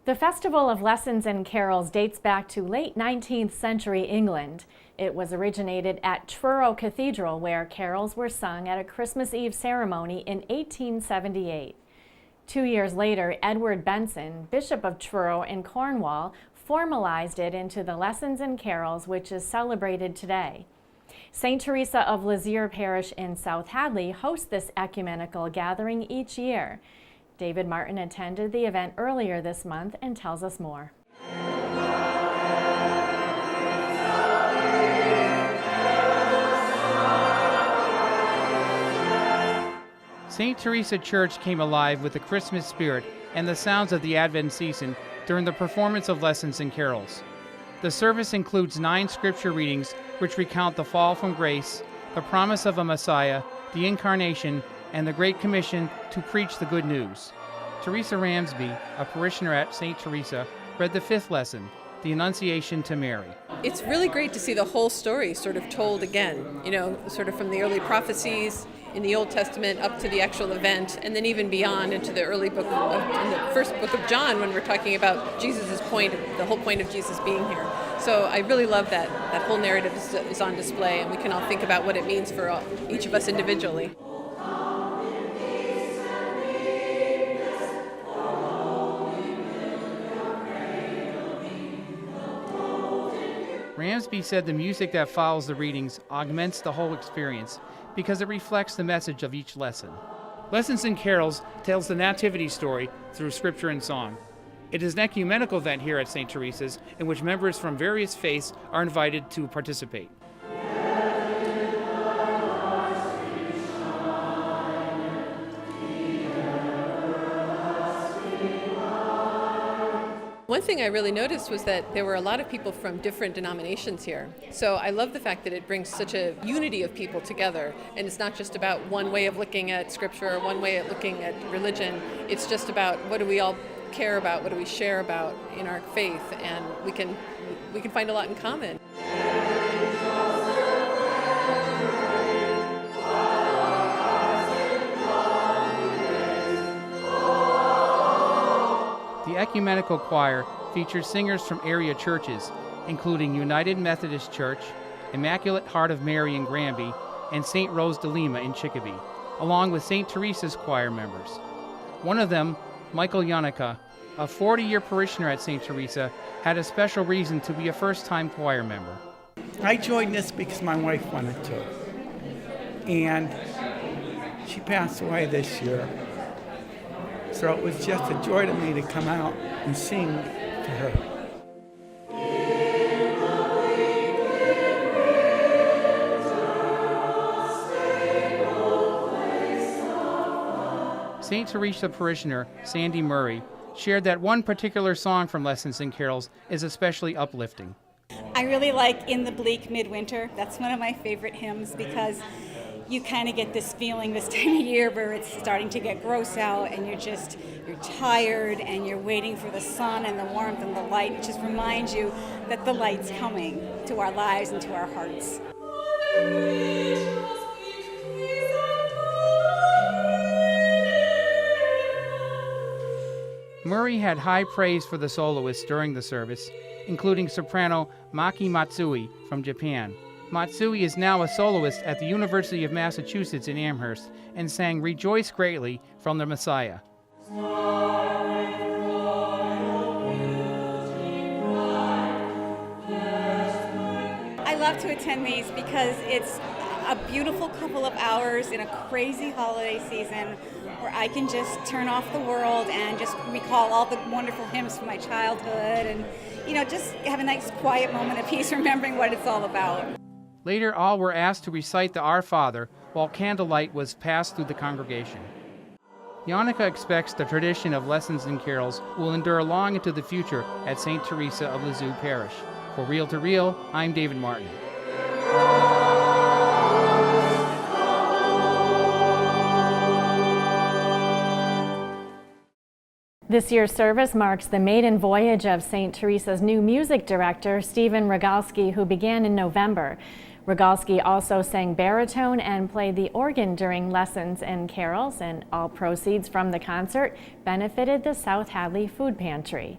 The Festival of Lessons and Carols dates back to late 19th century England. It was originated at Truro Cathedral, where carols were sung at a Christmas Eve ceremony in 1878. 2 years later, Edward Benson, Bishop of Truro in Cornwall, formalized it into the Lessons and Carols, which is celebrated today. St. Teresa of Lisieux Parish in South Hadley hosts this ecumenical gathering each year. David Martin attended the event earlier this month and tells us more. St. Teresa Church came alive with the Christmas spirit and the sounds of the Advent season during the performance of Lessons and Carols. The service includes 9 scripture readings which recount the fall from grace, the promise of a Messiah, the Incarnation, and the Great Commission to preach the good news. Teresa Ramsby, a parishioner at St. Teresa, read the 5th lesson, the Annunciation to Mary. It's really great to see the whole story sort of told again, sort of from the early prophecies in the Old Testament up to the actual event, and then even beyond into the early book in the first book of John, when we're talking about Jesus' point, the whole point of Jesus being here. So I really love that whole narrative is on display, and we can all think about what it means for each of us individually. Ramsby said the music that follows the readings augments the whole experience because it reflects the message of each lesson. Lessons and Carols tells the Nativity story through scripture and song. It is an ecumenical event here at St. Teresa's in which members from various faiths are invited to participate. One thing I really noticed was that there were a lot of people from different denominations here. So I love the fact that it brings such a unity of people together. And it's not just about one way of looking at scripture or one way of looking at religion. It's just about what do we all care about, what do we share about in our faith, and we can find a lot in common. The ecumenical choir features singers from area churches, including United Methodist Church, Immaculate Heart of Mary in Granby, and St. Rose de Lima in Chicopee, along with St. Teresa's choir members. One of them, Michael Yannicka, a 40-year parishioner at St. Teresa, had a special reason to be a first-time choir member. I joined this because my wife wanted to, and she passed away this year. So it was just a joy to me to come out and sing to her. St. Teresa parishioner Sandy Murray shared that one particular song from Lessons and Carols is especially uplifting. I really like In the Bleak Midwinter. That's one of my favorite hymns because you kind of get this feeling this time of year where it's starting to get gross out and you're tired and you're waiting for the sun and the warmth and the light. It just reminds you that the light's coming to our lives and to our hearts. Murray had high praise for the soloists during the service, including soprano Maki Matsui from Japan. Matsui is now a soloist at the University of Massachusetts in Amherst and sang Rejoice Greatly from the Messiah. I love to attend these because it's a beautiful couple of hours in a crazy holiday season where I can just turn off the world and just recall all the wonderful hymns from my childhood and, just have a nice quiet moment of peace remembering what it's all about. Later, all were asked to recite the Our Father while candlelight was passed through the congregation. Yannicka expects the tradition of Lessons and Carols will endure long into the future at St. Teresa of Lisieux Parish. For Reel to Reel, I'm David Martin. This year's service marks the maiden voyage of St. Teresa's new music director, Stephen Rogalski, who began in November. Rogalski also sang baritone and played the organ during Lessons and Carols, and all proceeds from the concert benefited the South Hadley Food Pantry.